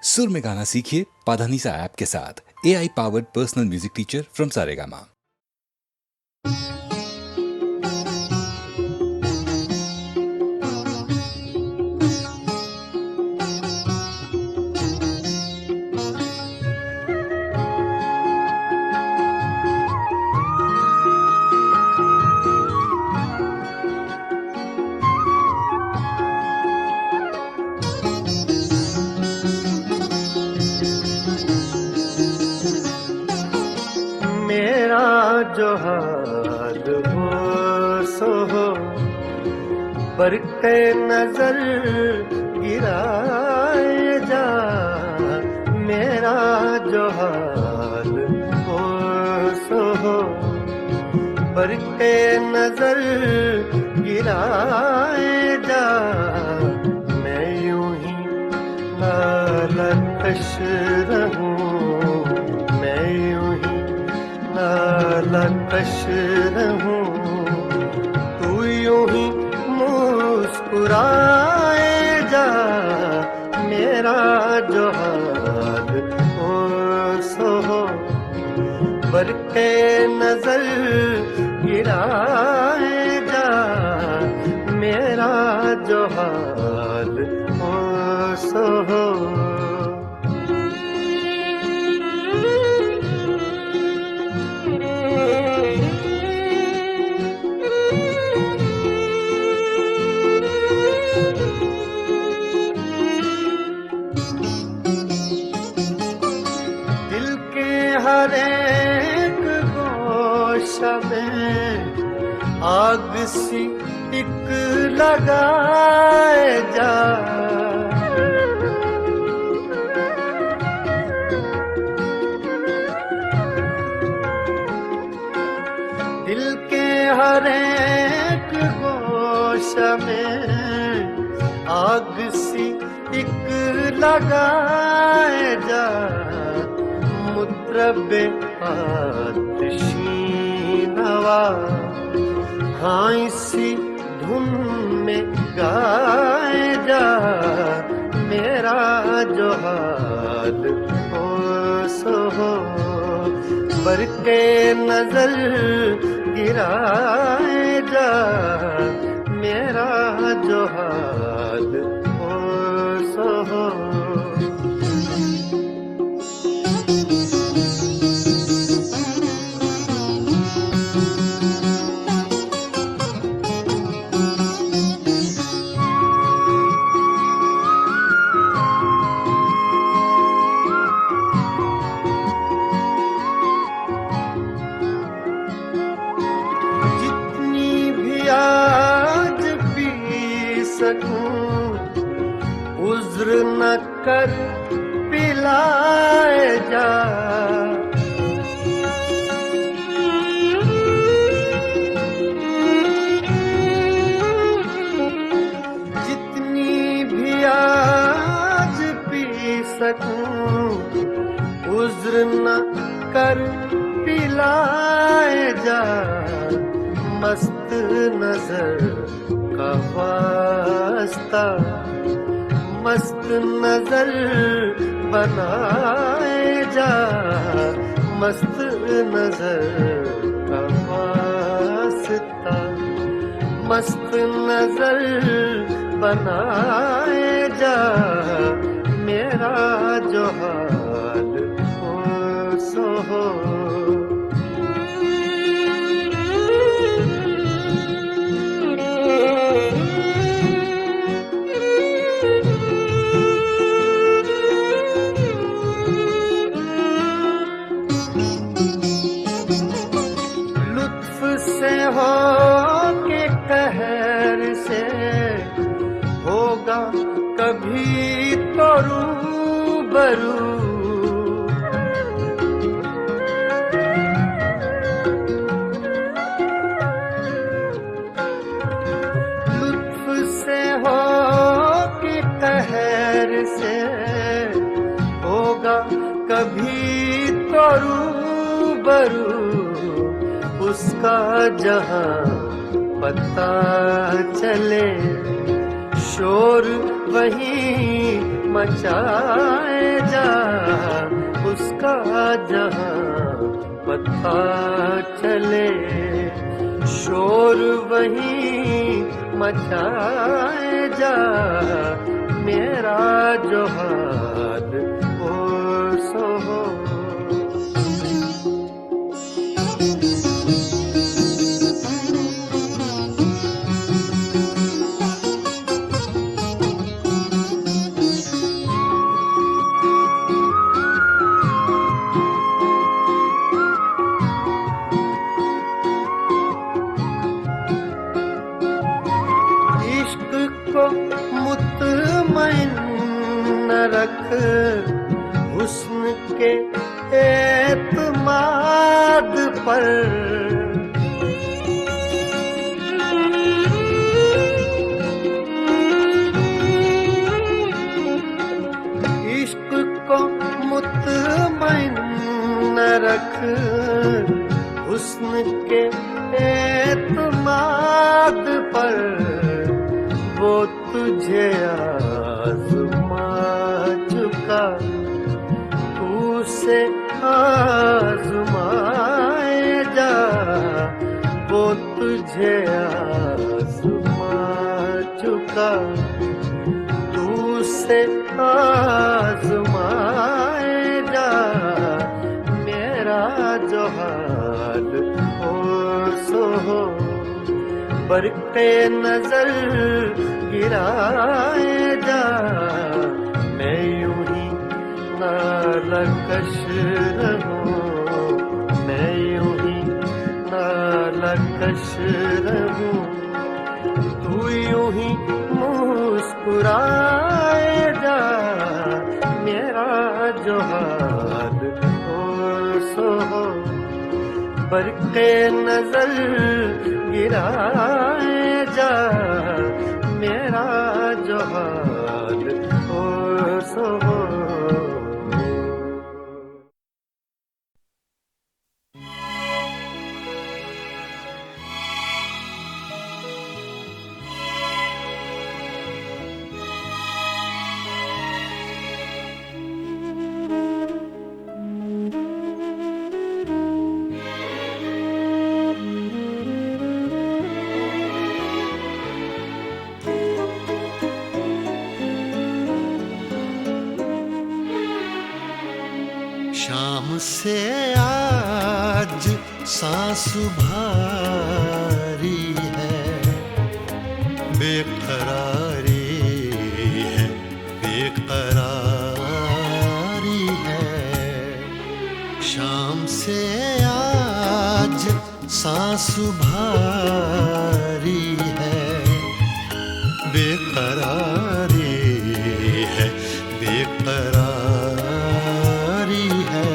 सुर में गाना सीखिए पाधानीसा ऐप के साथ। AI powered personal music teacher from Saregama. मेरा जो हाल हो सो हो, पर के नजर गिराए जा। मेरा जो हाल हो सो हो, पर के नजर गिराए जा। मैं यूं ही नालकश रहूं, मैं यूं ही नालकश रहूं, तू यूं ही मुस्कुराए जा। मेरा जो हाल हो सो हो, पर के नजर गिराए जा। मेरा जो हाल हो सो हो। हर एक गोशा में आग सी एक लगाए जा। दिल के हर एक गोशा में आग सी एक लगाए जा। मुत्रबे आतिशी नवा, हाँ इसी धुन में गाए जा। मेरा जो हाल हो सो हो, पर के नजर गिराए जा। मेरा जो हाल हो सो हो। उज्र न कर पिलाए जा। जितनी भी आज पी सकूं, उज्र न कर पिलाए जा। मस्त नजर का वास्ता मस्त नजर बनाए जा। मस्त नजर का वास्ता मस्त नजर बनाए जा। मेरा जो हाल हो सो हो। हो के कहर से होगा कभी तो रूबरू। लुत्फ से हो के कहर से होगा कभी तो रूबरू। उसका जहां पता चले, शोर वही मचाए उसका जहां पता चले, शोर वहीं मचाए जा, मेरा जो हाल हो सो हो। को मुतमइन न रख, हुस्न के एतमाद पर, इश्क को मुतमइन न रख, हुस्न के एतमाद पर, वो तुझे आज़मा चुका, तू से आज़माए जा, वो तुझे आज़मा चुका, तू से आज़माए जा, मेरा जो हाल हो सो हो। बरक़े नजर गिराए जा, मैं यूं ही नालकश रहूं, मैं यूं ही नालकश रहूं, तू यूं ही मुस्कुराए जा, मेरा जो हाल हो सो हो। बरक़े नजर गिराए जा, मेरा जो हाल हो सो हो। शाम से आज सांस भारी है, बेकरारी है, बेकरारी है। शाम से आज सांस भारी है, बेकरारी है, बेकरारी है।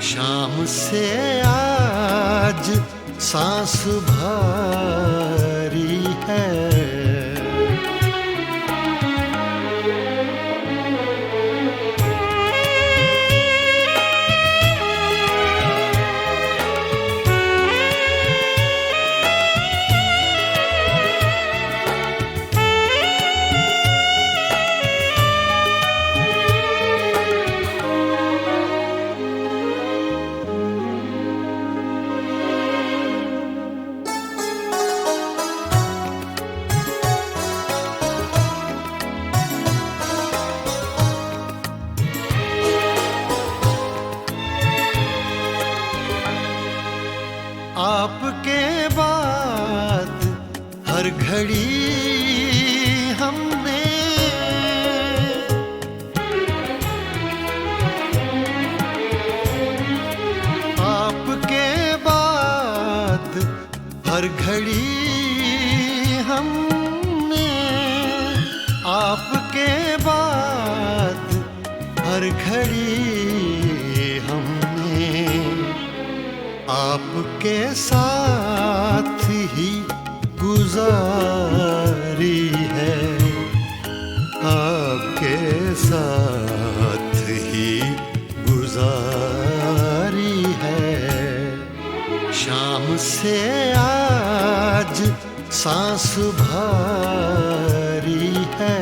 शाम से आज सांस भारी है। आपके बाद हर घड़ी हमने आपके बाद हर घड़ी हमने आपके बाद हर घड़ी हमने आपके साथ ही गुजारी है, आपके साथ ही गुजारी है। शाम से आज सांस भारी है।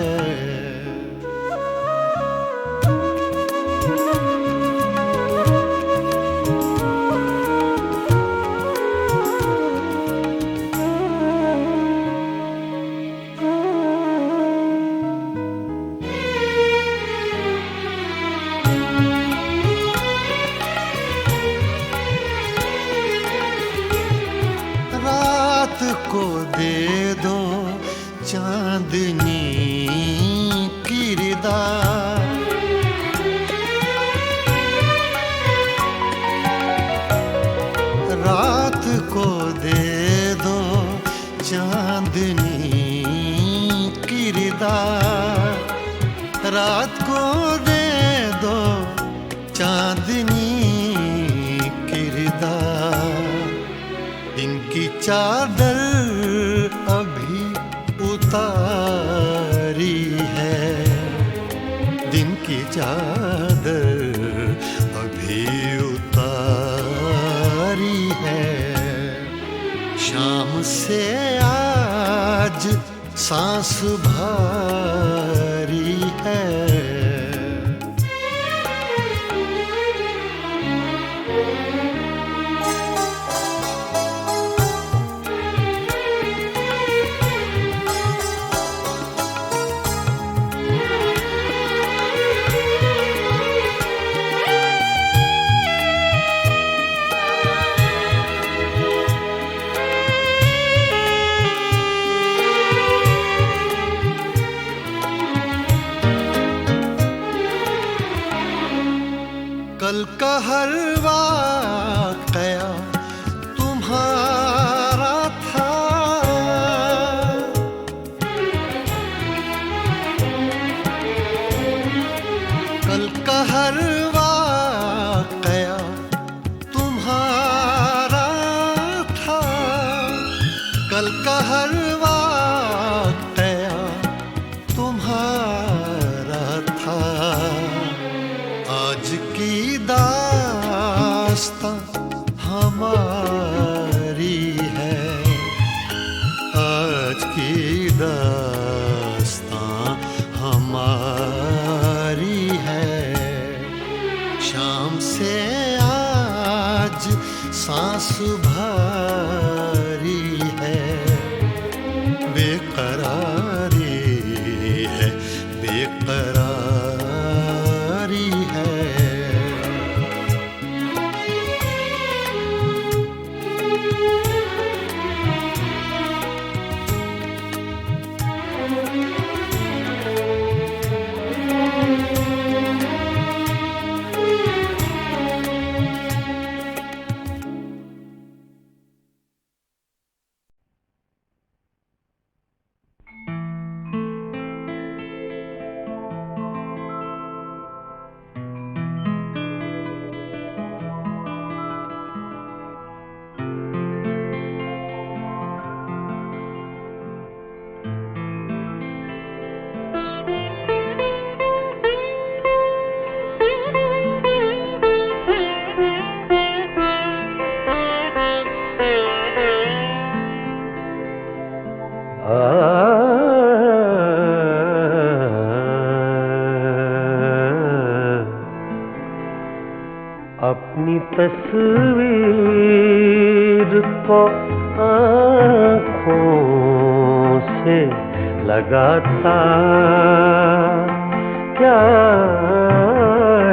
होने दो चांदनी किरदार, दिन की चादर अभी उतारी है, दिन की चादर अभी उतारी है। शाम से आज सांस भारी है। कल का हर वाकया तुम्हारा था, कल का हर वाकया तुम्हारा था, कल का हर वाकया तुम्हारा था। आज की दास्तां हमारी है, आज की दास्तां हमारी है। शाम से आज सांस भारी है, बेकरारी है, बेकरारी है। अपनी तस्वीर को आँखों से लगाता क्या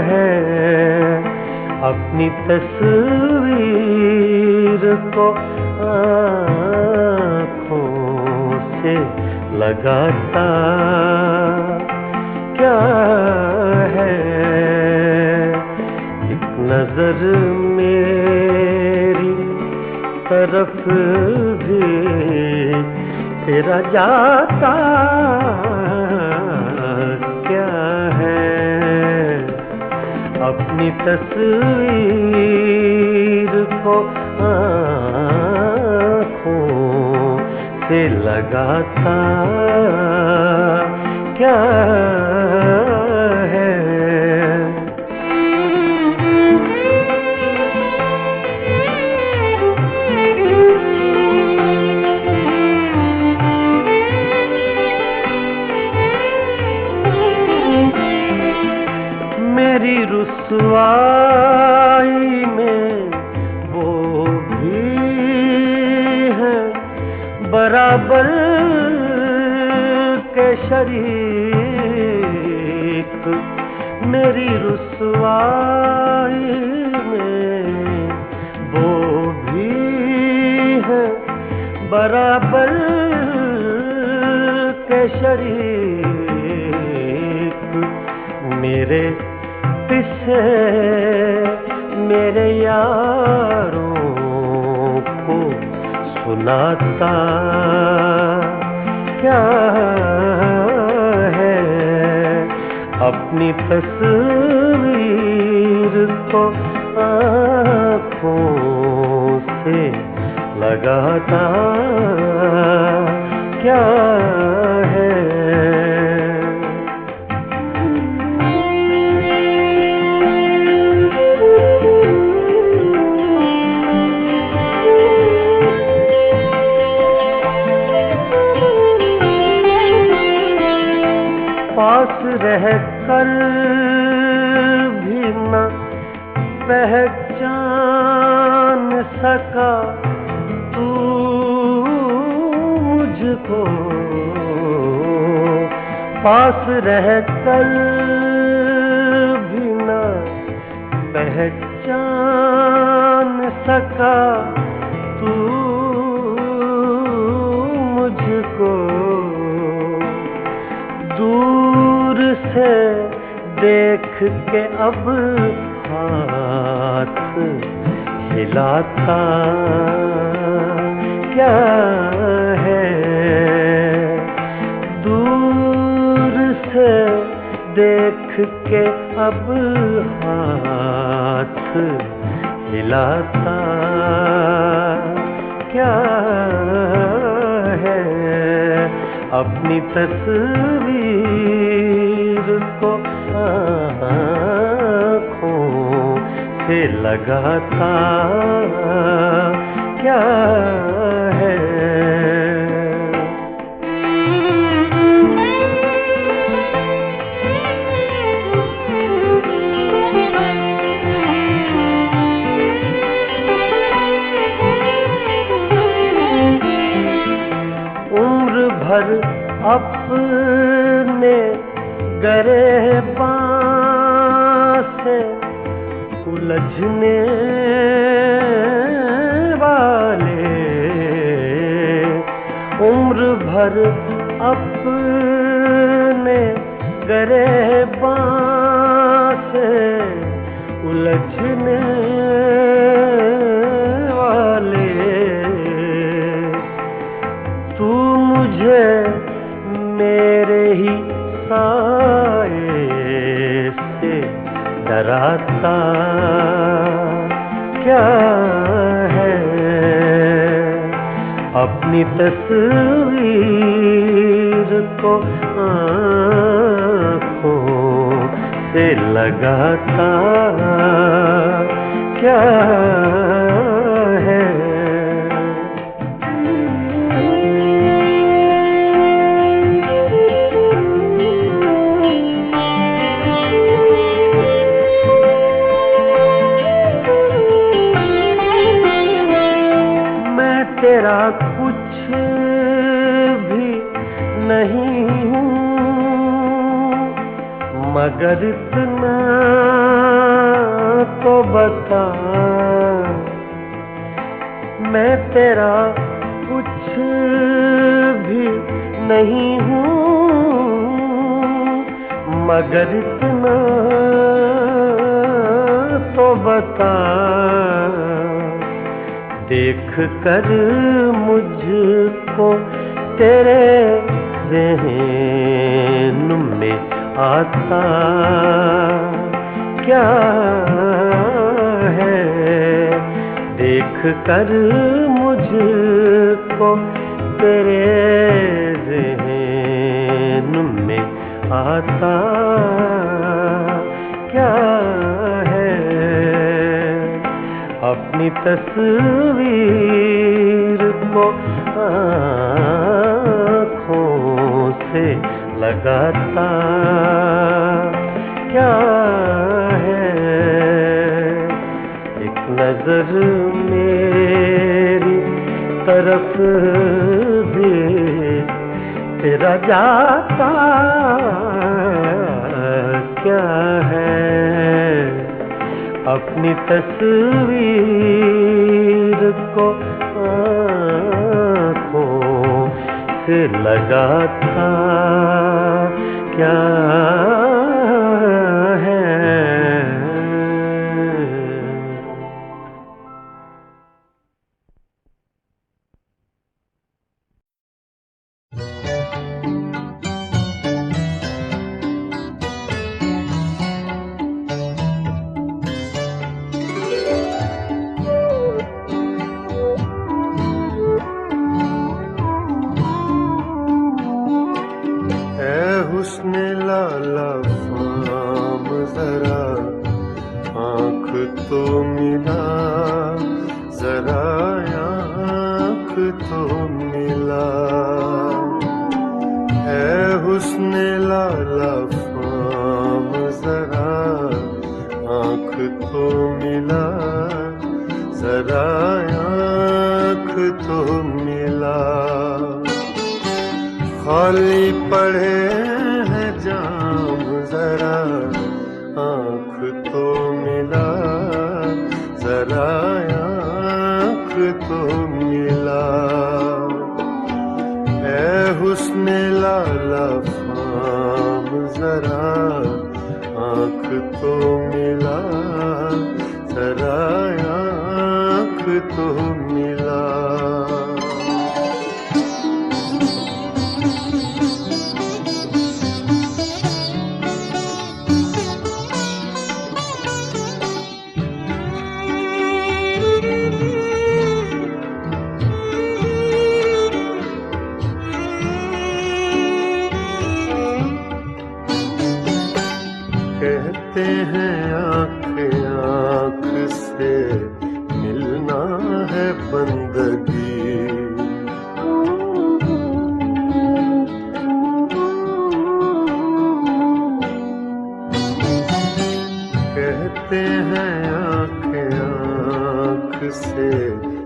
है, अपनी तस्वीर को आँखों से लगाता क्या है। नजर मेरी तरफ भी तेरा जाता क्या है, अपनी तस्वीर को आँखों से लगाता क्या है। मेरी रुसवाई में वो भी है बराबर के शरीक, मेरी रुसवाई में वो भी है बराबर के शरीक। मेरे पीछे मेरे यारों को सुनाता क्या है, अपनी तस्वीर को आँखों से लगाता क्या है। पास रह कर भी न पहचान सका तू मुझको, पास रह कर भी न पहचान सका तू मुझको, दूर से देख के अब हाथ हिलाता क्या है। दूर से देख के अब हाथ हिलाता क्या है। अपनी तस्वीर को आँखों से लगाता क्या है। उम्र भर अपने गिरेबान से उलझने वाले, उम्र भर अपने गिरेबान से उलझने वाले, तू मुझे मेरे ही साए से डराता क्या है। अपनी तस्वीर को आँखों से लगाता क्या है। तेरा कुछ भी नहीं हूँ, मगर इतना तो बता, मैं तेरा कुछ भी नहीं हूँ, मगर इतना तो बता। देख कर मुझको तेरे ज़हन में आता क्या है। देख कर मुझको तेरे ज़हन में आता क्या है। अपनी तस्वीर को आँखों से लगाता क्या है। एक नजर मेरी तरफ भी तेरा जाता क्या है। अपनी तस्वीर को आँखों से लगाता क्या है। तो मिला, जरा आँख तो मिला। है हुस्न लाला फाम, जरा आँख तो मिला, जरा आँख तो मिला। खाली पड़े हैं जाम, जरा आँख तो मिला, जरा आँख तो मिला। ऐ हुस्न लाला फाम, जरा आँख तो मिला, जरा आँख तो मिला। कहते हैं आँख आँख से मिलना है बंदगी। कहते हैं आँख आँख से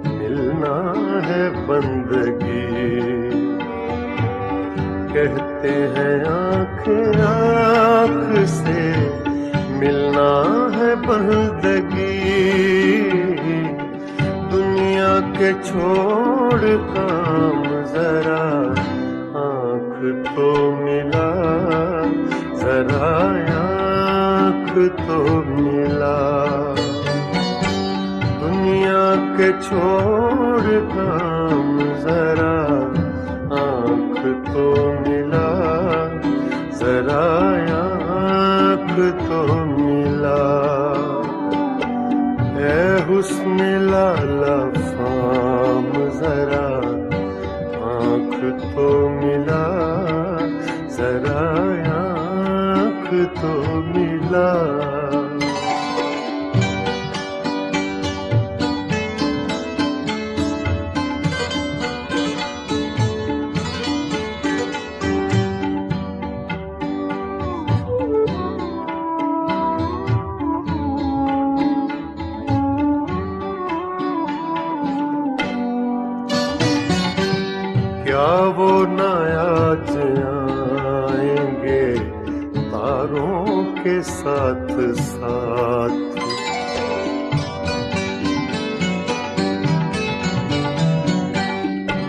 मिलना है बंदगी। कहते हैं आँख आँख से मिलना है बंदगी। दुनिया के छोड़ काम, जरा आँख तो मिला, जरा आँख तो मिला। दुनिया के छोड़ काम, जरा आँख तो मिला, जरा आँख तो मिला। ऐ हुस्न लाला फाम, जरा आँख तो मिला, जरा आँख तो मिला। क्या वो न आज आएंगे तारों के साथ साथ।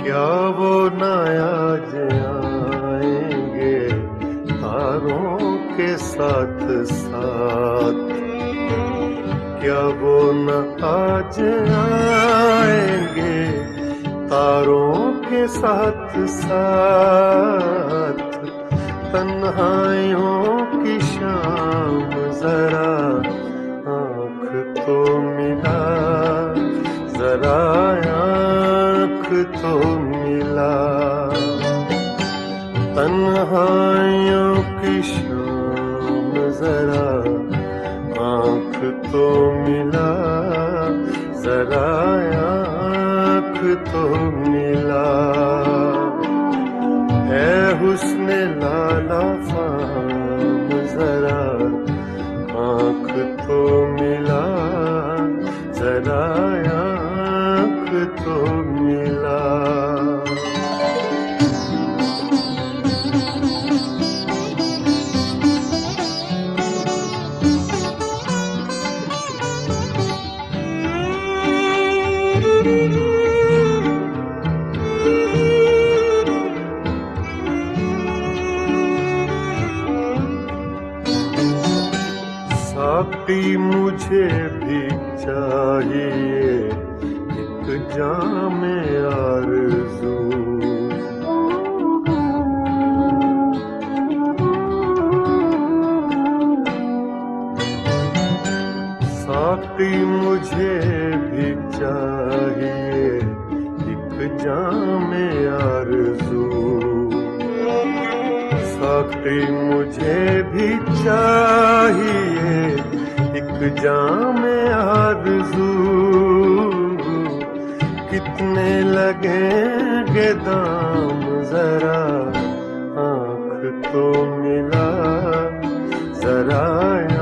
क्या वो न आज आएंगे तारों के साथ साथ। क्या वो न आज आएंगे तारों के साथ साथ। तन्हाइयों की शाम, जरा आँख तो मिला, जरा आँख तो मिला। तन्हाइयों की शाम, जरा आँख तो मिला, जरा आँख तो मिला। है हुस्न लाला फाम, जरा आँख तो मिला, जरा आँख तो मिला। साकी मुझे भी चाहिए एक जामे आरज़ू। साकी मुझे भी चाहिए एक जामे आरज़ू। साकी मुझे भी चाहिए एक जाम आरज़ू कितने लगेंगे दाम जरा आँख तो मिला जरा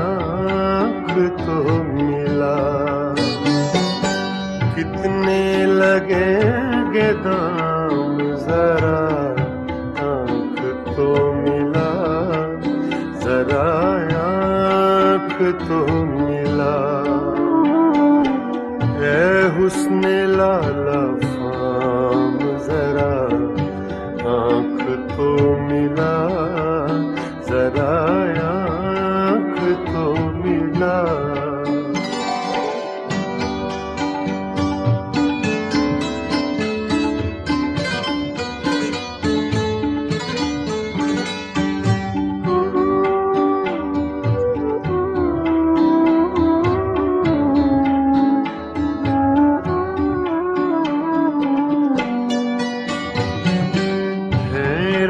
आँख तो मिला कितने लगेंगे दाम जरा आँख तो मिला जरा आँख तो मिला ऐ हुस्न लाला फाम जरा आँख तो मिला जरा आँख तो मिला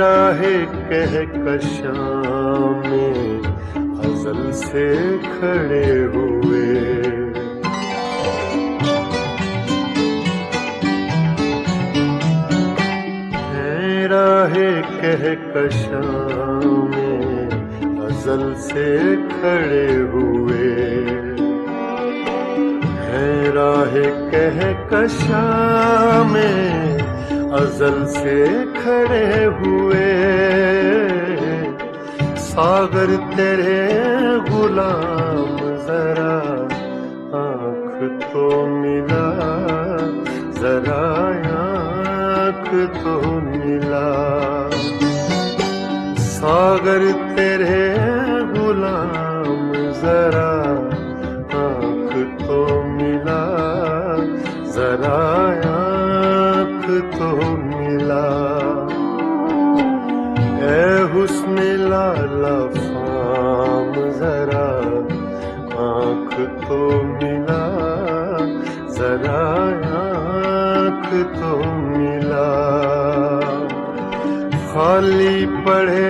राहे कहकशां में अज़ल से खड़े हुए हैं राहे कहकशां में अज़ल से खड़े हुए हैं राहे कहकशां में अज़ल से खड़े हुए सागर तेरे गुलाम जरा आँख तो मिला जरा आँख तो मिला सागर तेरे गुलाम जरा आँख तो मिला जरा आँख तो मिला ऐ हुस्न लाला फाम जरा आँख तो मिला जरा आँख तो मिला खाली पड़े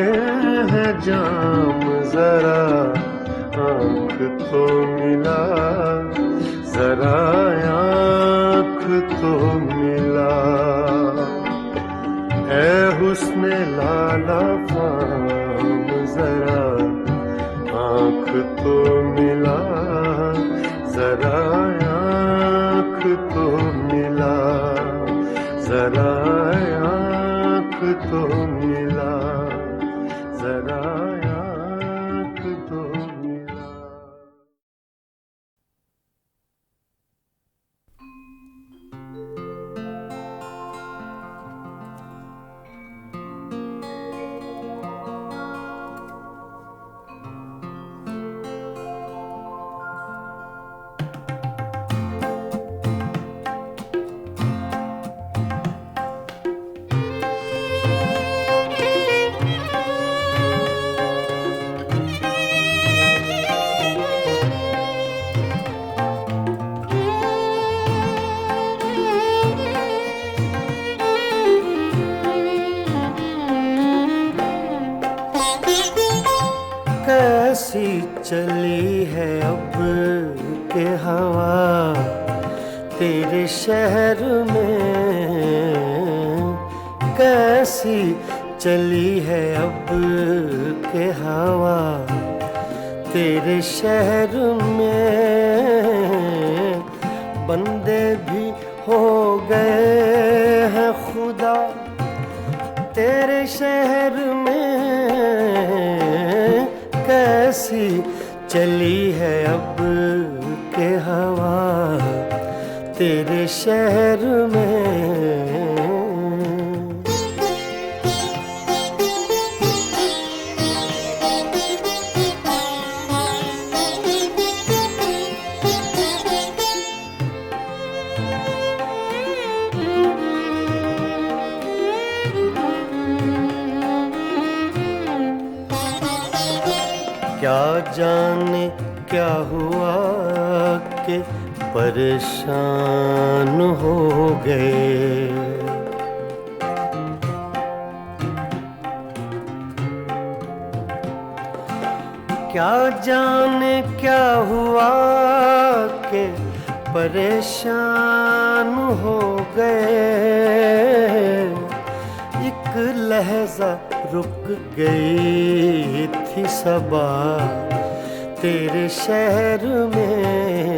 हैं जाम जरा आँख तो मिला जरा आँख तो मिला ऐ हुस्न लाला फाम जरा आँख तो मिला जरा आँख तो मिला जरा आँख तो मिला जरा आँख तो मिला कैसी चली है अब के हवा तेरे शहर में कैसी चली है अब के हवा तेरे शहर में बंदे भी हो गए हैं खुदा तेरे शहर में कैसी चली है अब के हवा तेरे शहर में क्या जाने क्या हुआ कि परेशान हो गए क्या जाने क्या हुआ परेशान हो गए, एक लहजा रुक गई थी सबा तेरे शहर में,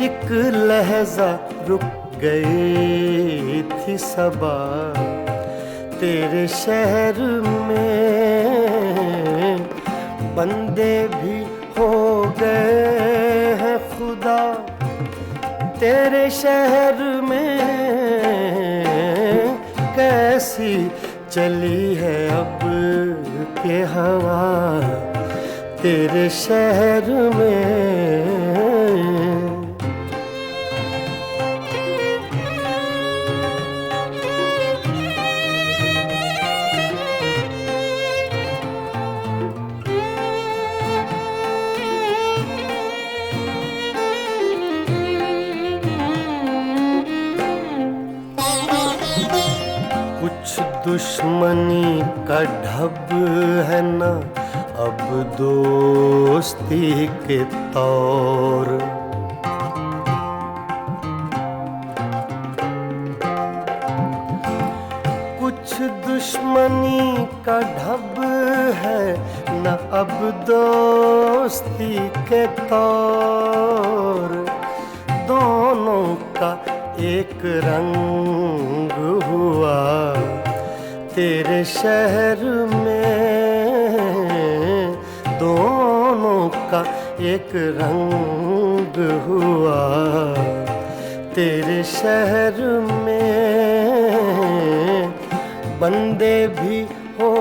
एक लहजा रुक गई थी सबा तेरे शहर में। बंदे भी हो गए हैं खुदा तेरे शहर में, कैसी चली है अब के हवा तेरे शहर में। कुछ दुश्मनी का ढब है ना अब दोस्ती के तौर, कुछ दुश्मनी का ढब है न अब दोस्ती के तौर। दोनों का एक रंग हुआ तेरे शहर में, दोनों का एक रंग हुआ तेरे शहर में। बंदे भी हो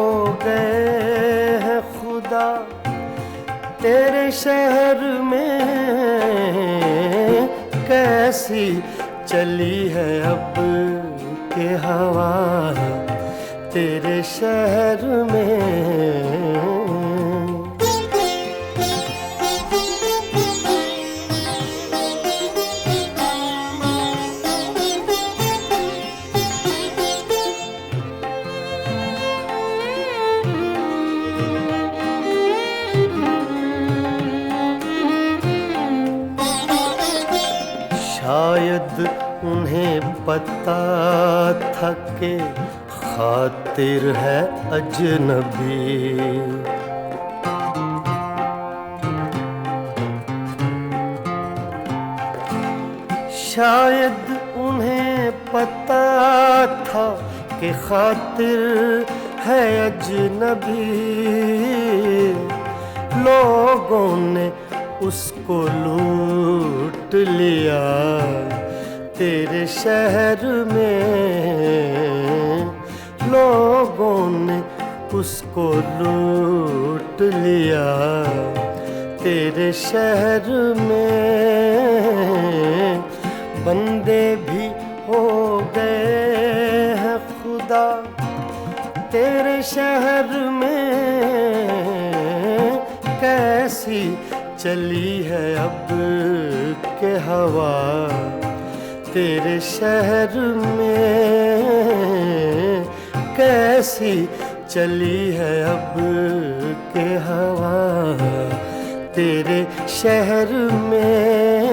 गए हैं खुदा तेरे शहर में, कैसी चली है अब के हवा तेरे शहर में। शायद उन्हें पता था कि खातिर है अजनबी, शायद उन्हें पता था कि खातिर है अजनबी। लोगों ने उसको लूट लिया तेरे शहर में, लोगों ने उसको लूट लिया तेरे शहर में। बंदे भी हो गए हैं खुदा तेरे शहर में, कैसी चली है अब के हवा तेरे शहर में, कैसी चली है अब के हवा तेरे शहर में।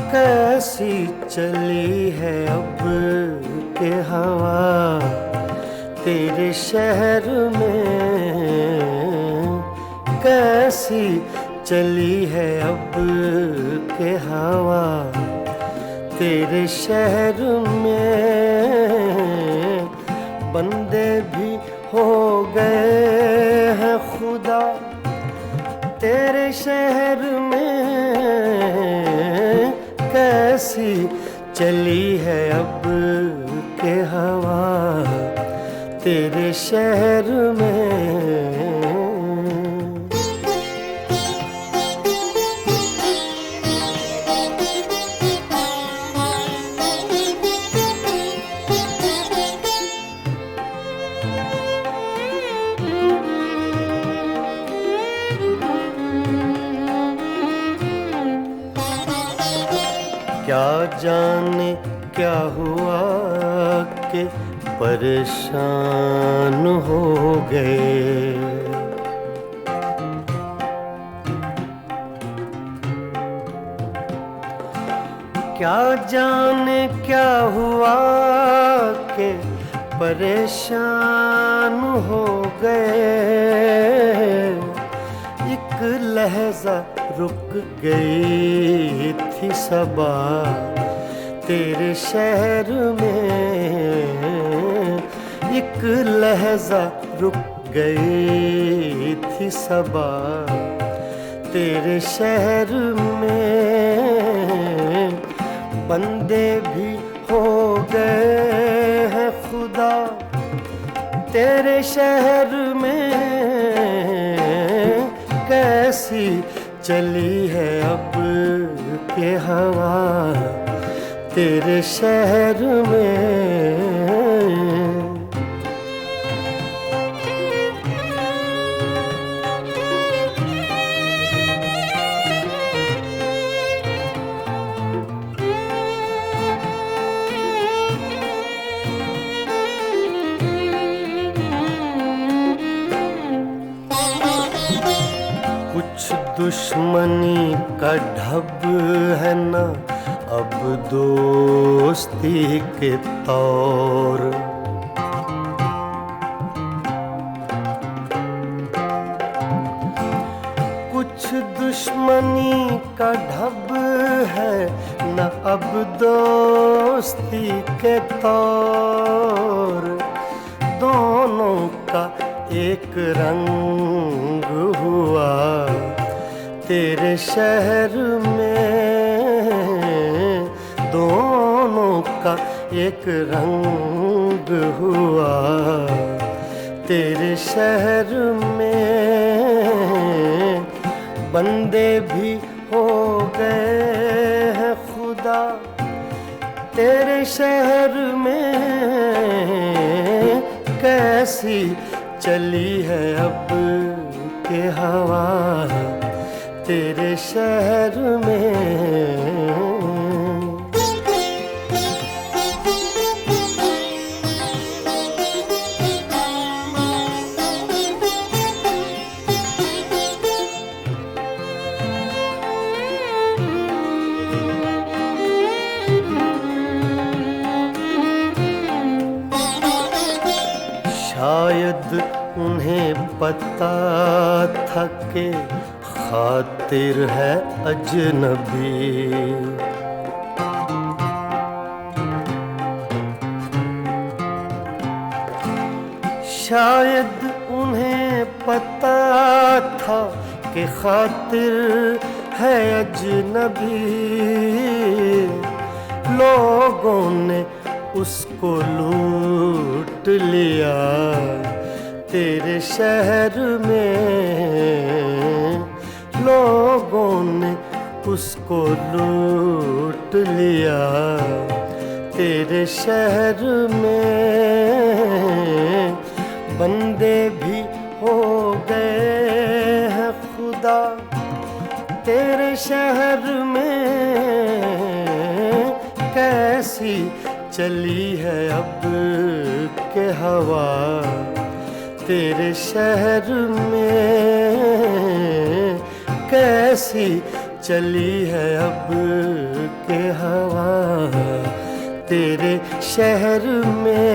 कैसी चली है अब के हवा तेरे शहर में कैसी चली है अब के हवा, तेरे शहर में बंदे भी हो गए हैं खुदा, तेरे शहर में कैसी चली है अब के हवा, तेरे शहर में। क्या जाने क्या हुआ कि परेशान हो गए, क्या जाने क्या हुआ कि परेशान हो गए। एक लहजा रुक गई थी सबा तेरे शहर में, एक लहजा रुक गई थी सबा तेरे शहर में, बंदे भी हो गए हैं खुदा तेरे शहर में, कैसी चली है अब के हवा तेरे शहर में। कुछ दुश्मनी का ढब है ना अब दोस्ती के तौर, कुछ दुश्मनी का ढब है न अब दोस्ती के तौर, दोनों का एक रंग हुआ तेरे शहर में, दोनों का एक रंग हुआ तेरे शहर में, बंदे भी हो गए हैं खुदा तेरे शहर में, कैसी चली है अब के हवा तेरे शहर में। शायद उन्हें पता था कि खातिर है अजनबी, शायद उन्हें पता था कि खातिर है अजनबी, लोगों ने उसको लूट लिया तेरे शहर में, लोगों ने उसको लूट लिया तेरे शहर में, बंदे भी हो गए हैं खुदा तेरे शहर में, कैसी चली है अब के हवा तेरे शहर में, कैसी चली है अब के हवा तेरे शहर में,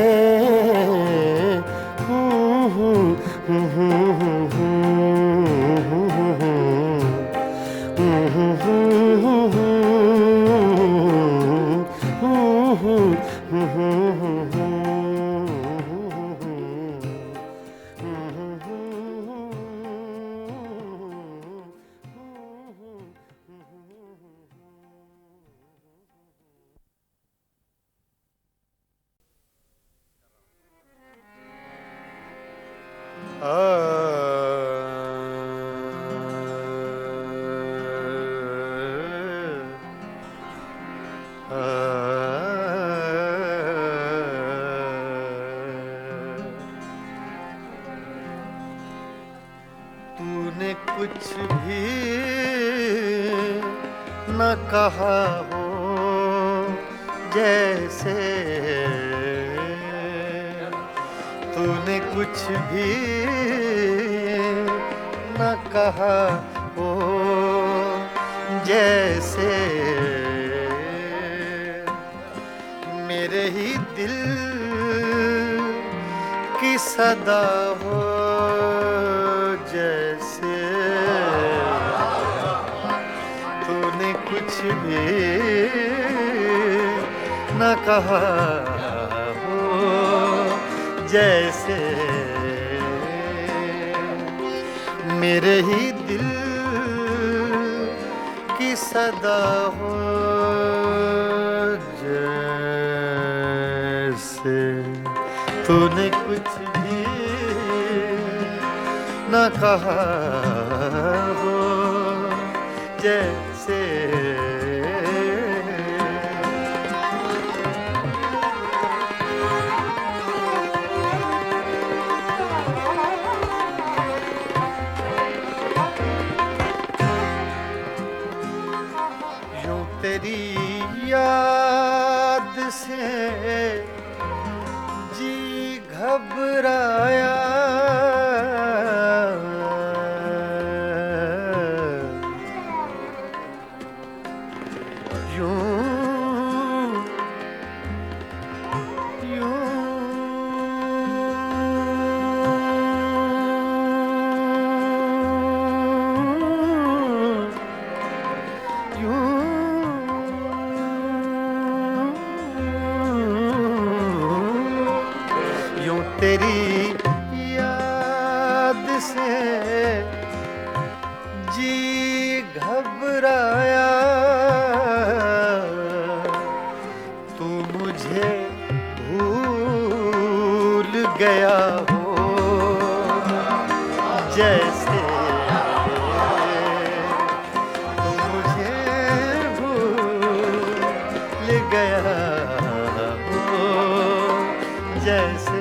तूने कुछ भी न कहा हो जैसे, तूने कुछ भी न कहा हो जैसे, मेरे ही दिल की सदा हो जैसे, तूने कुछ भी न कहा हो जैसे, मेरे ही दिल की सदा हो जैसे, तूने कुछ भी न कहा हो जैसे। यूं तेरी याद से जी घबराया, तेरी याद से जी घबराया, तू मुझे भूल गया हो जैसे, तू मुझे भूल गया हो जैसे।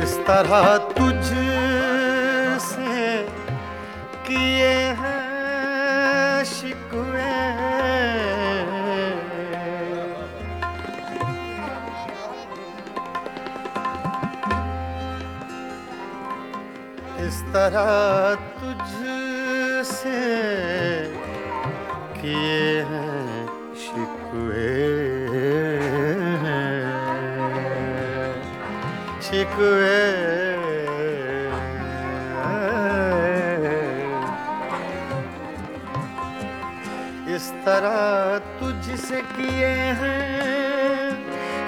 इस तरह तुझ से किए हैं शिकवे, इस तरह तुझ से किए हैं शिकवे, शिकवे। इस तरह तुझसे किए हैं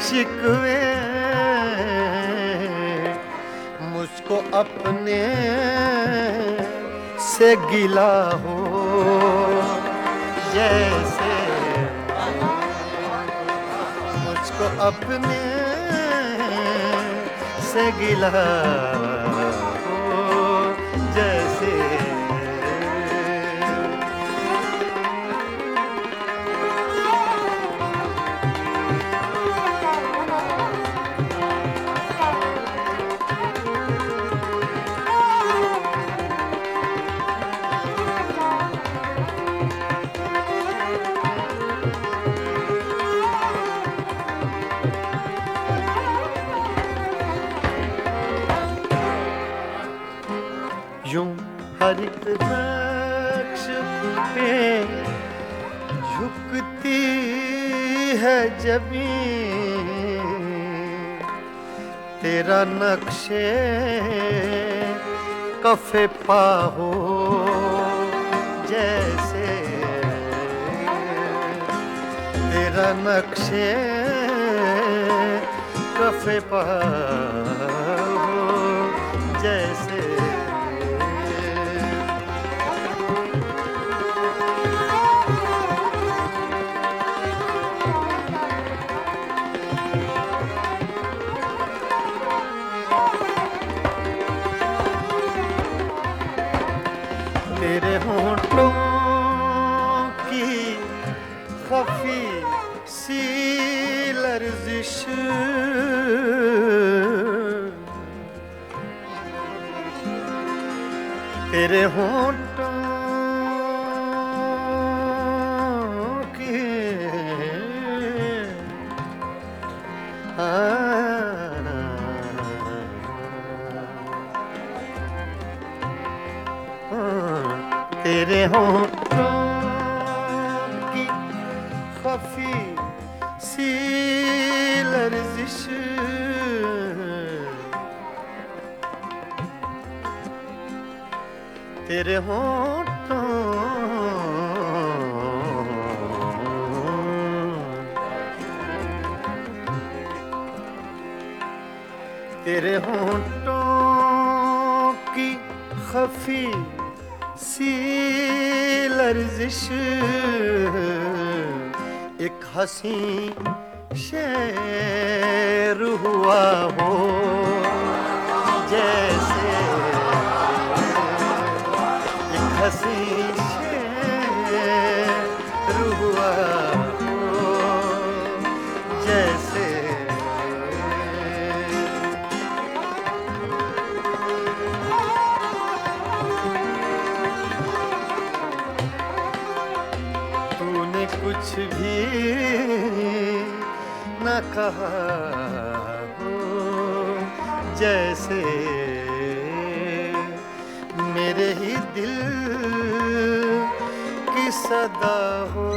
शिकवे, मुझको अपने से गिला हो जैसे, मुझको अपने से गिला हो जैसे। यूं हर एक नक्श पे झुकती है जमीन, तेरा नक्शे कफे पा हो जैसे, तेरा नक्शे कफे पा हो जैसे। तेरे होंठों की खफी सी लर्जिश, तेरे होंठों की तेरे होंठों की खफी सी लर्जिश, तेरे होंठों तेरे होंठों की खफी सी लर्जिश, एक हंसी शेर हुआ हो जैसे, एक हंसी शेर हुआ हो जैसे। कुछ भी न कहा हो जैसे, मेरे ही दिल की सदा हो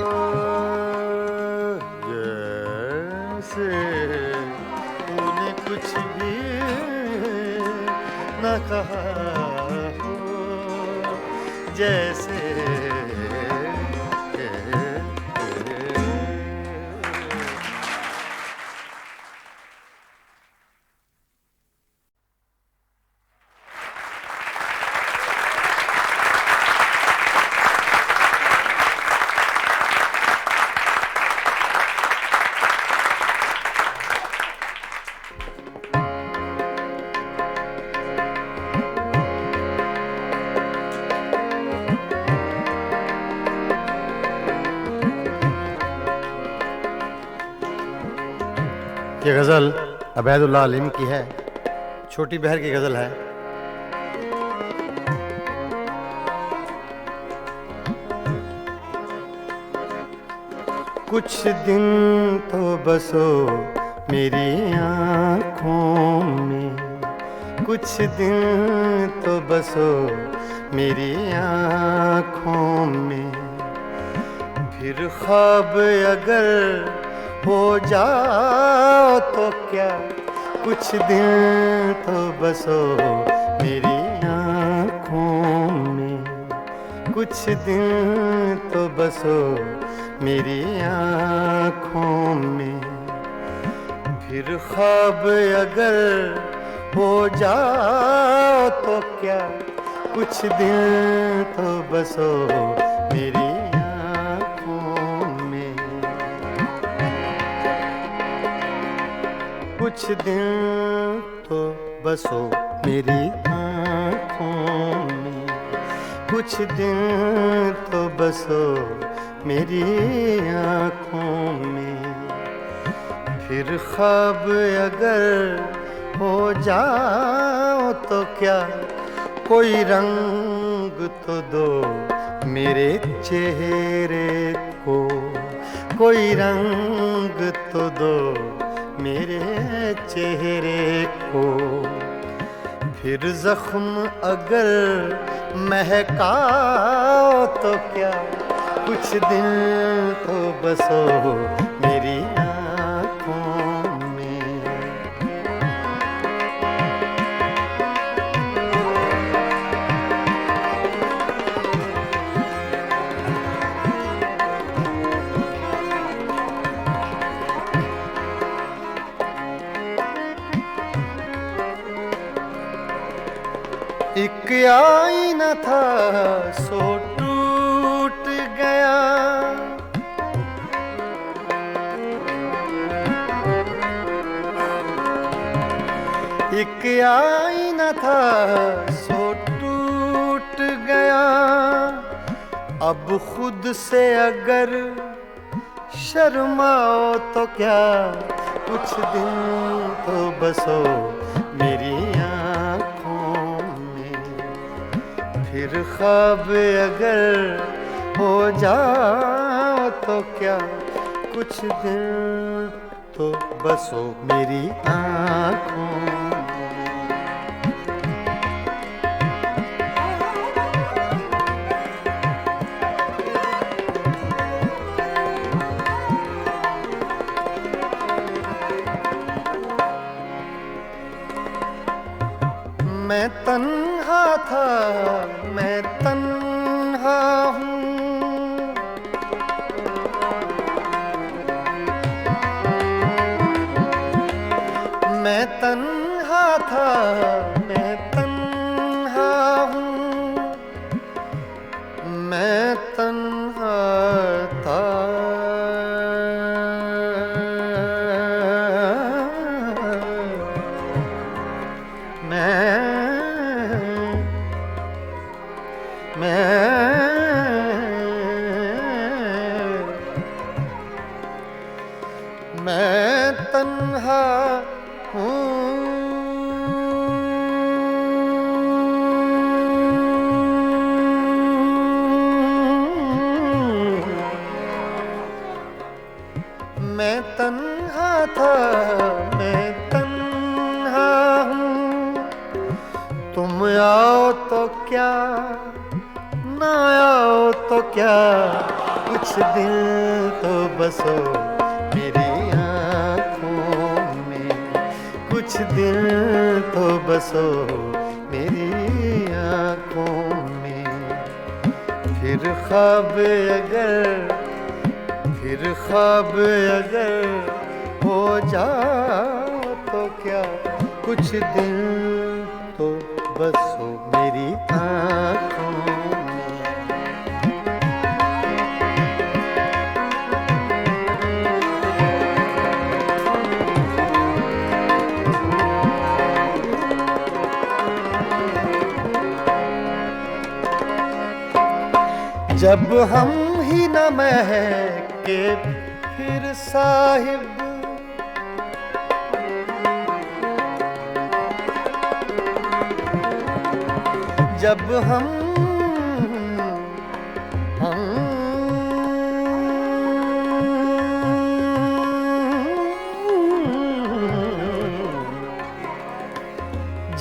जैसे, तूने कुछ भी न कहा हो जैसे। ये गज़ल अबैदुल्लाह अलीम की है, छोटी बहर की गज़ल है। कुछ दिन तो बसो मेरी आँखों में, कुछ दिन तो बसो मेरी आँखों में, फिर ख्वाब अगर हो जाओ तो क्या, कुछ दिन तो बसो मेरी आँखों में, कुछ दिन तो बसो मेरी आँखों में, फिर ख्वाब अगर हो जाओ तो क्या, कुछ दिन तो बसो मेरी आँखों में, कुछ दिन तो बसो मेरी आँखों में, कुछ दिन तो बसो मेरी आँखों में, फिर ख्वाब अगर हो जाओ तो क्या, कोई रंग तो दो मेरे चेहरे को, कोई रंग तो दो मेरे चेहरे को, फिर जख्म अगर महका तो क्या, कुछ दिन तो बसो मेरी आँखों में। एक आईना था सो टूट गया, एक आईना था सो टूट गया। अब खुद से अगर शर्माओ तो क्या, कुछ दिन तो बसो मेरी आँखों में। फिर ख्वाब अगर हो जाओ तो क्या, कुछ दिन तो बसो मेरी आँखों में। मैं तन्हा था, मैं तन्हा हूँ, मैं तन्हा था, मैं तन्हा हूँ, मैं तन्हा था। मैं तन्हा हूँ। मैं तन्हा था, मैं तन्हा हूँ। तुम आओ तो क्या, ना आओ तो क्या, कुछ दिन तो बसो मेरी आँखों में। कुछ दिन तो बसो मेरी आँखों में। फिर ख्वाब अगर हो जाओ तो क्या, कुछ दिन तो बसो मेरी आँखों में। जब हम ही न महके फिर साहिब, जब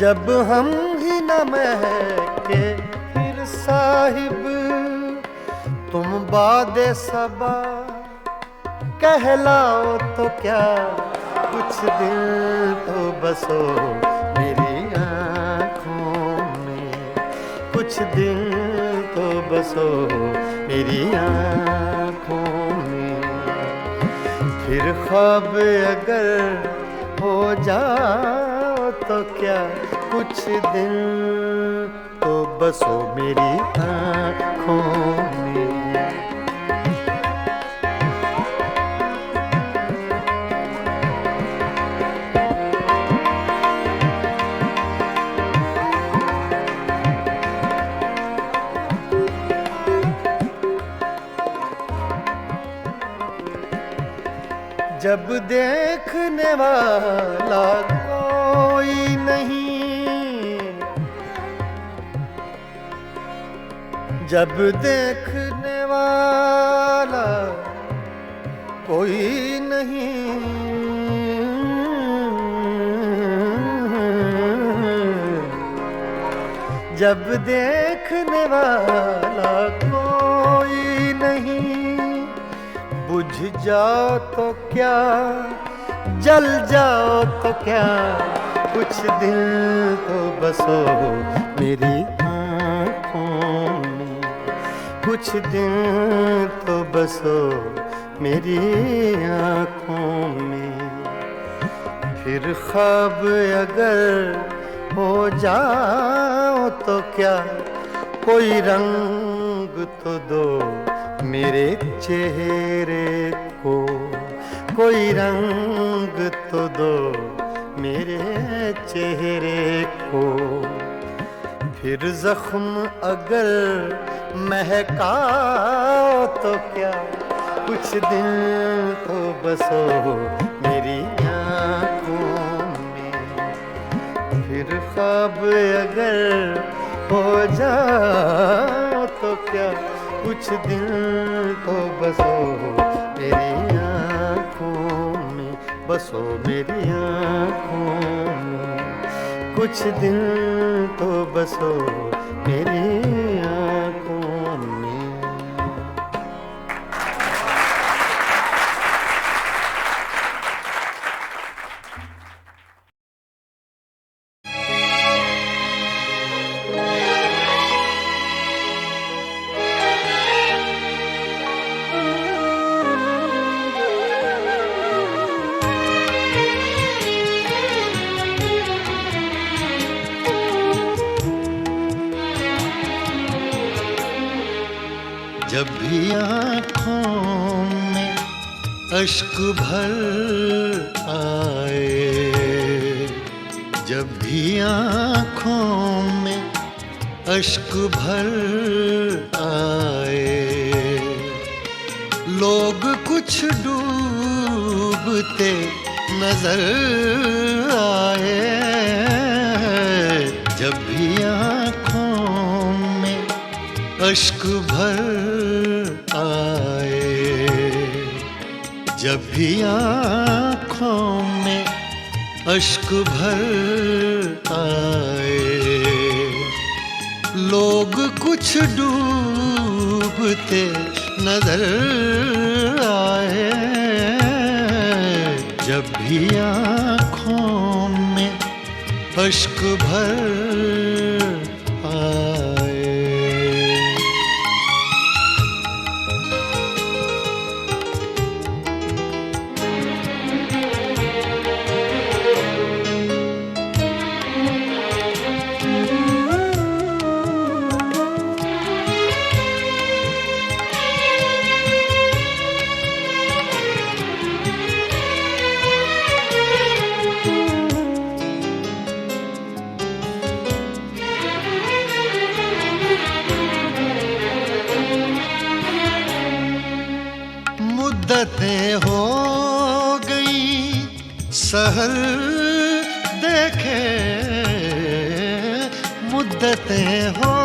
जब हम ही न महके फिर साहिब, तुम बादे सबा कहलाओ तो क्या, कुछ दिन तो बसो मेरी आँखों में। कुछ दिन तो बसो मेरी आँखों में। फिर ख्वाब अगर हो जाओ तो क्या, कुछ दिन तो बसो मेरी आँखों में। जब देखने वाला कोई नहीं, जब देखने वाला कोई नहीं, जब देखने वाला कोई नहीं, बुझ जाओ तो क्या, जल जाओ तो क्या, कुछ दिन तो बसो मेरी आँखों में, कुछ दिन तो बसो मेरी आँखों में। फिर ख्वाब अगर हो जाओ तो क्या, कोई रंग तो दो मेरे चेहरे को, कोई रंग तो दो मेरे चेहरे को। फिर जख्म अगर महकाओ तो क्या, कुछ दिन तो बसो मेरी आँखों में। फिर ख्वाब अगर हो जाओ तो क्या, कुछ दिन तो बसो मेरी आँखों में, बसो मेरी आँखों में। कुछ दिन तो बसो मेरी आँखों में। जब भी आँखों में अश्क भर आए, जब भी आँखों में अश्क भर आए, लोग कुछ डूबते नजर आए। जब भी आँखों में अश्क भर आए, जब भी आँखों में अश्क भर आए, लोग कुछ डूबते नजर आए। जब भी आँखों में अश्क भर आए। मुद्दतें हो गई सहर देखे, मुद्दतें हो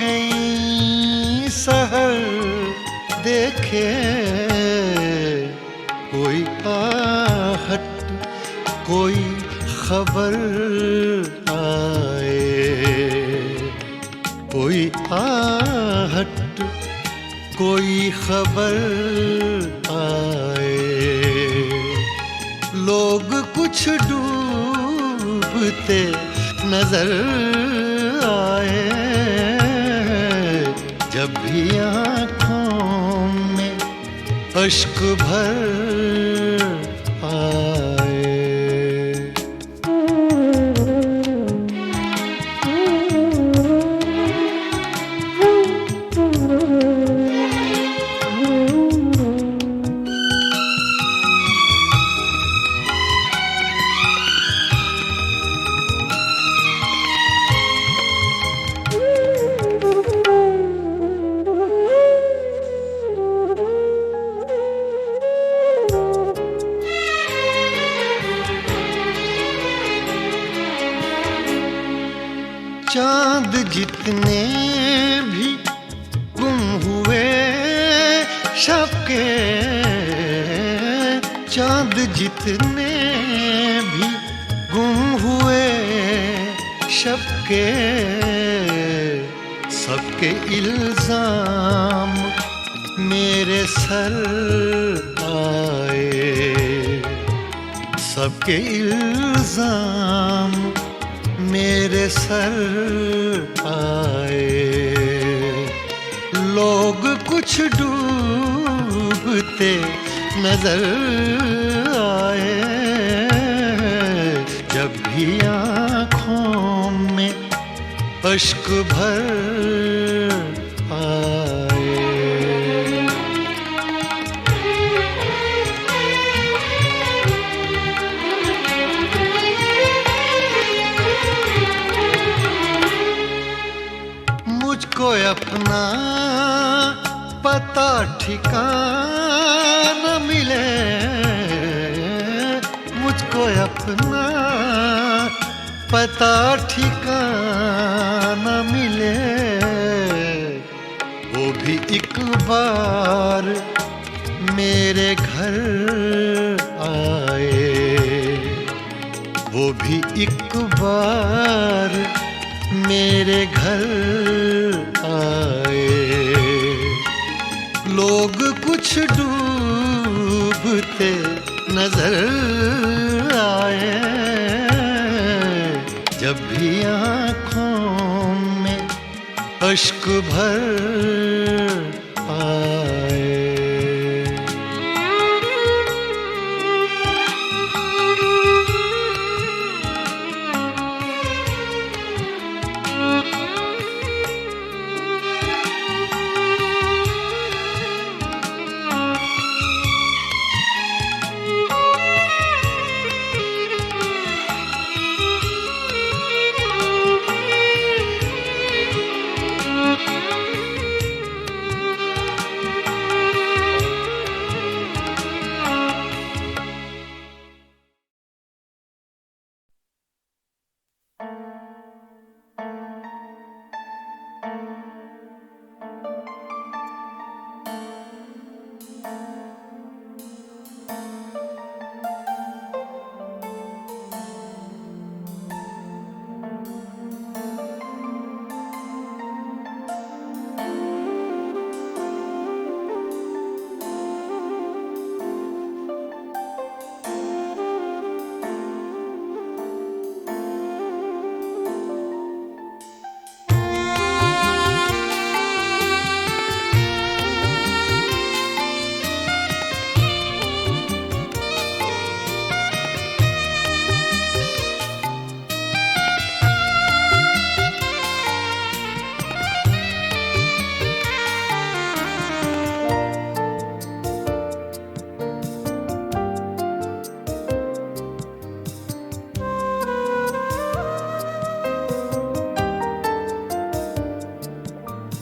गई सहर देखे। कोई आहट कोई खबर आए, कोई आहट कोई खबर आए, लोग कुछ डूबते नजर आए। जब भी आँखों में अश्क भर आए। चांद जितने भी गुम हुए शब के, चांद जितने भी गुम हुए शबके सबके इल्जाम मेरे सर आए, सबके इल्जाम मेरे सर आए। लोग कुछ डूबते नजर आए, जब भी आँखों में अश्क भर आए। मुझको अपना पता ठिकाना मिले, मुझको अपना पता ठिकाना मिले, वो भी एक बार मेरे घर आए, वो भी एक बार मेरे घर आए। लोग कुछ डूबते नजर आए, जब भी आँखों में अश्क भर आए।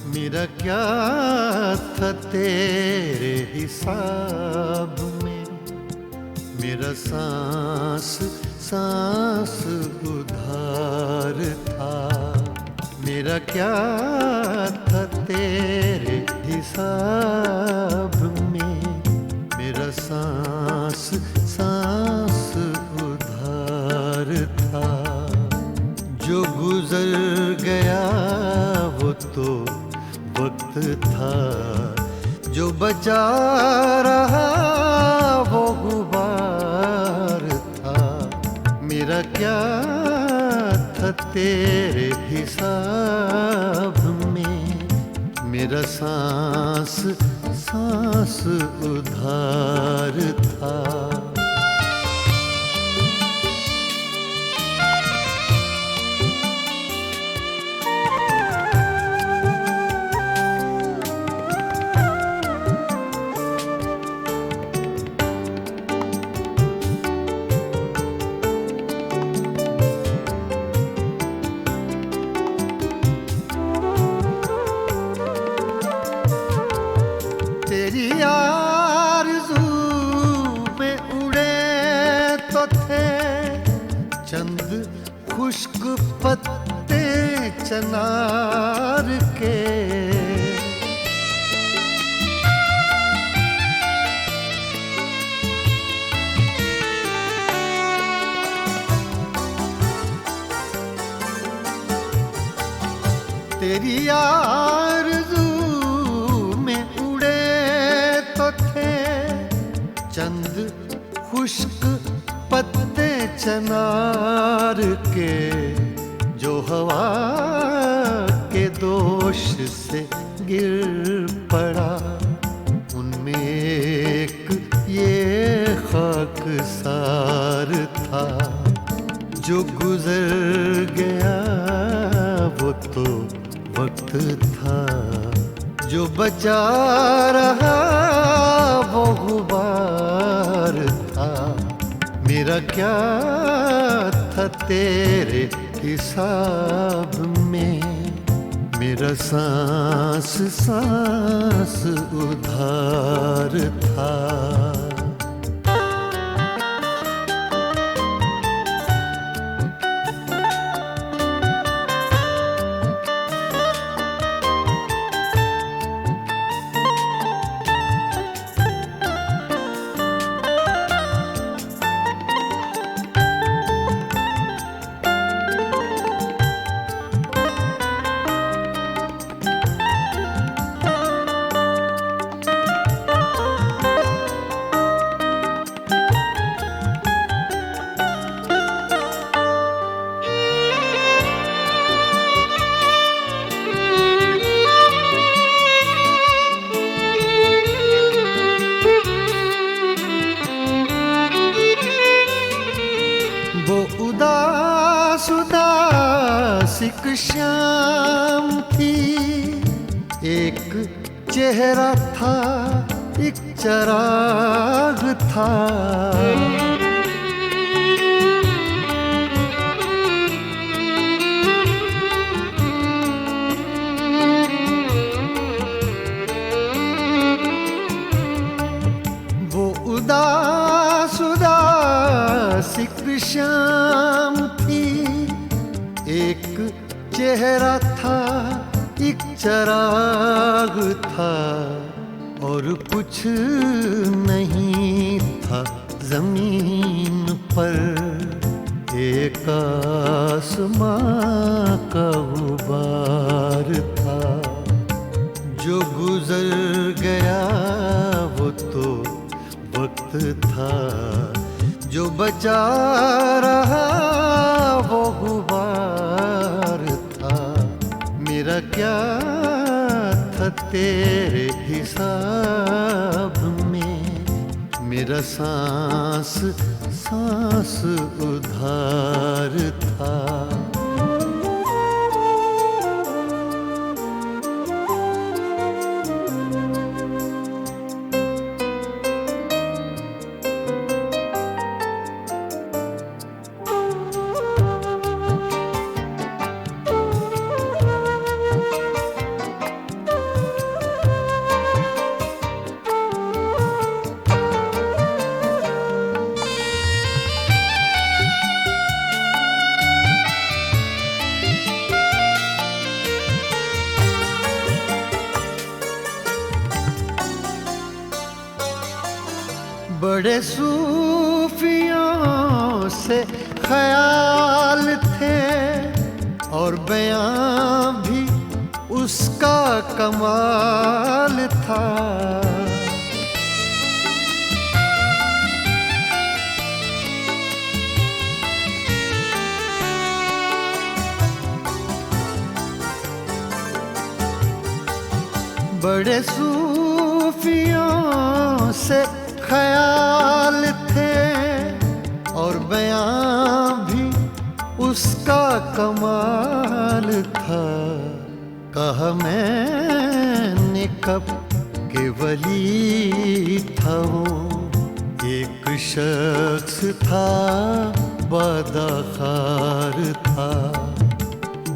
मेरा क्या था तेरे हिसाब में, मेरा सांस सांस उधार था। मेरा क्या था तेरे हिसाब में, मेरा सांस सांस उधार था। जो गुजर गया वो तो वक्त था, जो बचा रहा वो गुबार था। मेरा क्या था तेरे हिसाब में, मेरा सांस सांस उधार था। तेरी आरज़ू में उड़े तो थे चंद खुश्क पत्ते चनार के। तेरी आरज़ू में उड़े तो थे चंद खुश्क पत्ते चनार के, जो हवा के दोष से गिर पड़ा। उनमें एक ये खाकसार था, जो गुजर गया वो तो वक्त था। जो बचा रहा वो गुबार था। मेरा क्या था तेरे हिसाब में, मेरा सांस सांस उधार था। वो उदास उदास एक शाम थी, एक चेहरा था एक चराग था। वो उदास उदास एक शाम थी, एक चेहरा था एक चराग था। और कुछ नहीं था जमीन पर, एक आसमां का गुबार था। जो गुजर गया वो तो वक्त था। जो बचा रहा वो गुबार था। मेरा क्या था तेरे हिसाब में, मेरा सांस सांस उधार था। बड़े सूफियों से ख्याल थे और बयां भी उसका कमाल था। बड़े सूफियों से ख्याल थे और बयां भी उसका कमाल था। कहा मैंने कब के वली था वो, एक शख्स था बदखार था।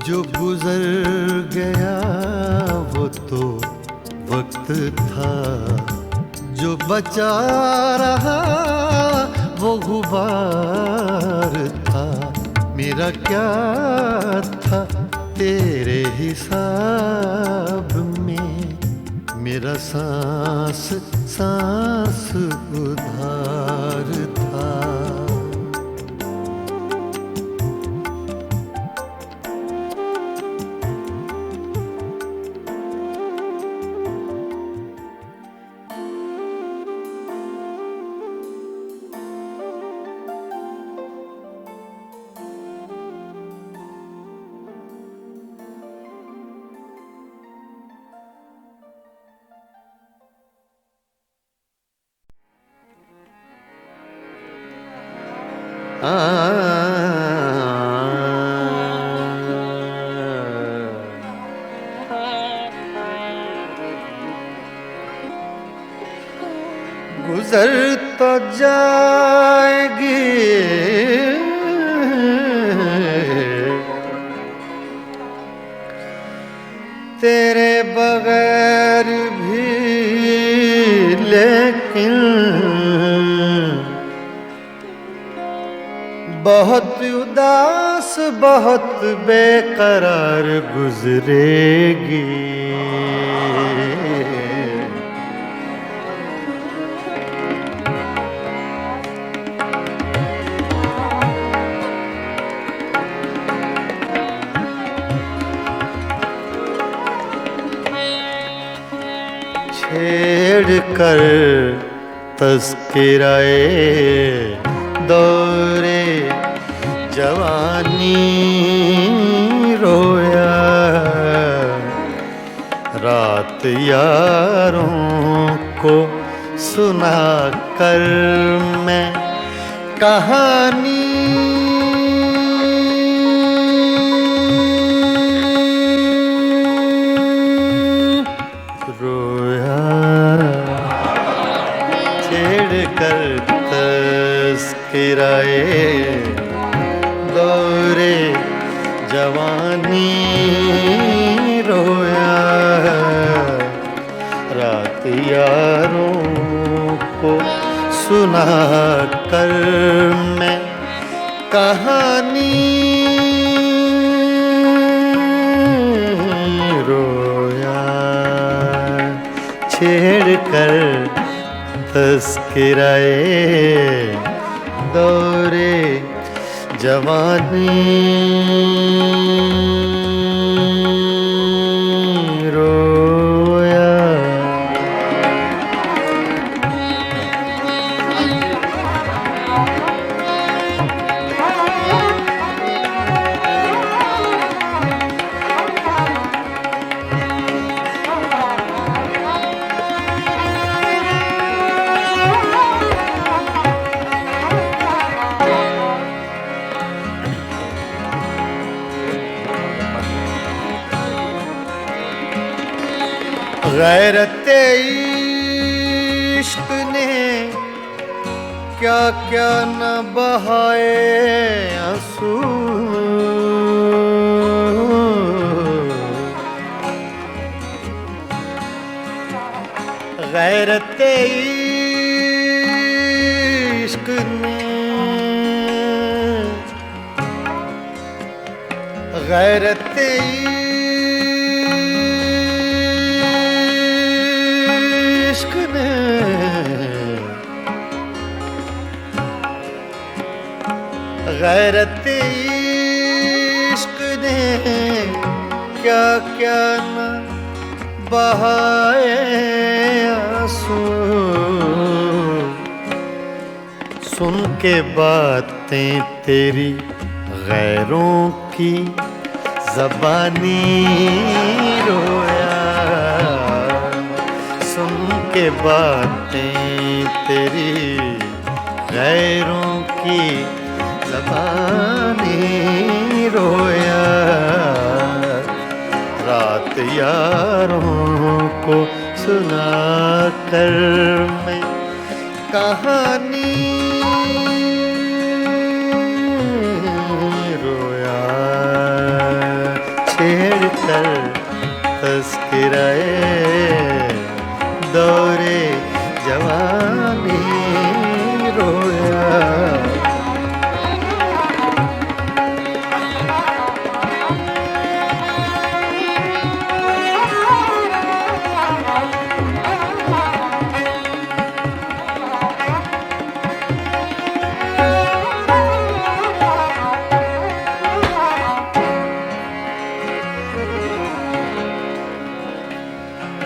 जो गुजर गया वो तो वक्त था। जो बचा रहा वो गुबार था। मेरा क्या था तेरे हिसाब में, मेरा सांस सांस उधार था। गुजर तो जाएगी तेरे बगैर भी, लेकिन बहुत उदास बहुत बेकरार गुजरेगी। छेड़ कर तज़किराए दौरे जवानी रोया, रात यारों को सुना कर मैं कहानी रोया। छेड़ कर तज़किराए दौरे जवानी रोया, रात यारों को सुना कर मैं कहानी रोया। छेड़ कर तज़किराए दौरे जवानी रोया। गैरते इश्क ने क्या क्या न बहाए आंसू, गैरते इश्क ने गैरते इश्क ने गैरत इश्क ने क्या क्या न बहाए आंसू। सुन के बातें तेरी गैरों की ज़बानी रोया, सुन के बातें तेरी गैरों की ज़बानी रोया, रात यारों को सुना कर मैं कहानी रोया। छेड़ कर तज़किराए दौरे जवानी रोया।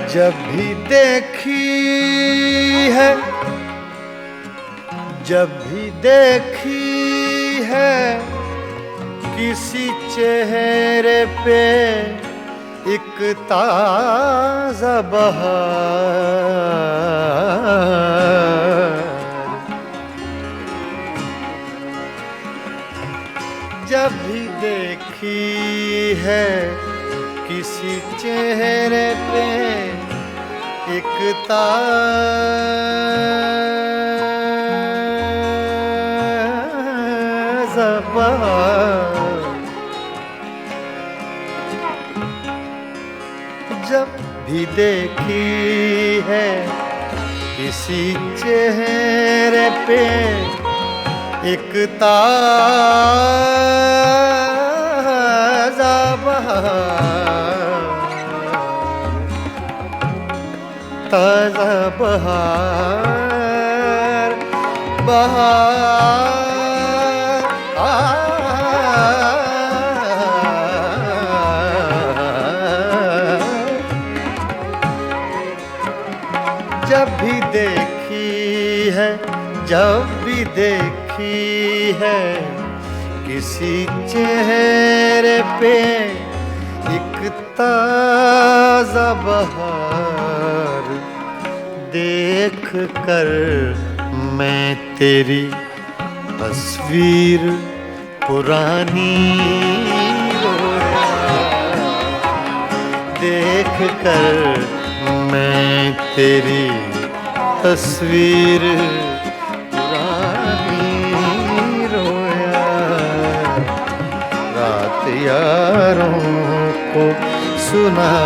जब भी देखी है, जब भी देखी है किसी चेहरे पे एक ताज़ा बहार, है किसी चेहरे पे एक ताज़ा बहार। जब भी देखी है किसी चेहरे पे एक ताज़ा बहार, ताज़ा बहार, बहार जब भी देखी है, जब भी देखी है किसी चेहरे पे एक ताज़ा बहार, देख कर मैं तेरी तस्वीर पुरानी रोया, देख कर मैं तेरी तस्वीर पुरानी रोया। रात यारों को सुना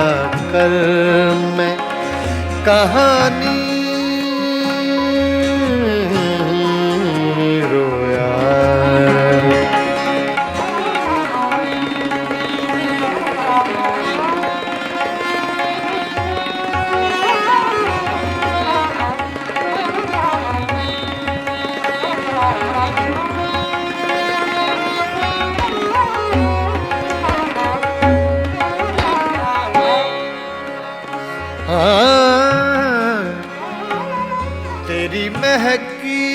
कर मैं कहानी रोया। तेरी महकी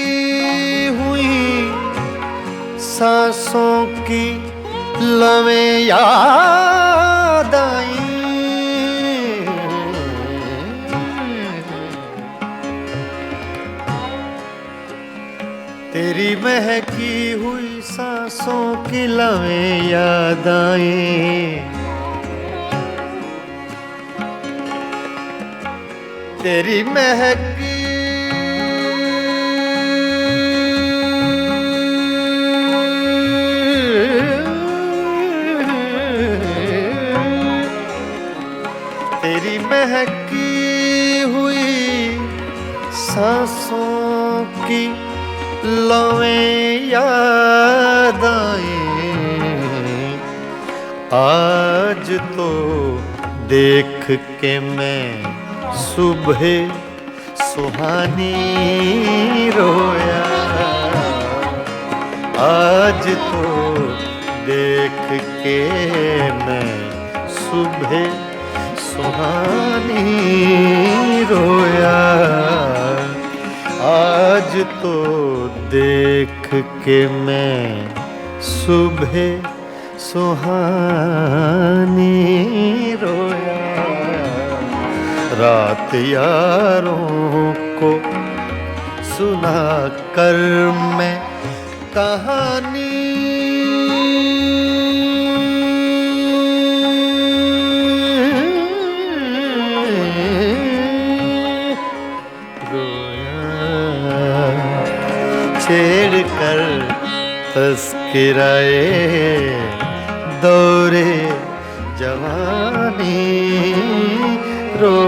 हुई सांसों की लवें याद आई, तेरी महकी हुई सांसों की लवें याद आई। तेरी महकी तेरी महकी हुई सांसों की लवें याद आई। आज तो देख के मैं सुबह सुहानी रोया, आज तो देख के मैं सुबह सुहानी रोया, आज तो देख के मैं सुबह सुहानी रोया। रात यारों को सुना कर मैं कहानी छेड़ कर तस्किराए दौरे जवानी रो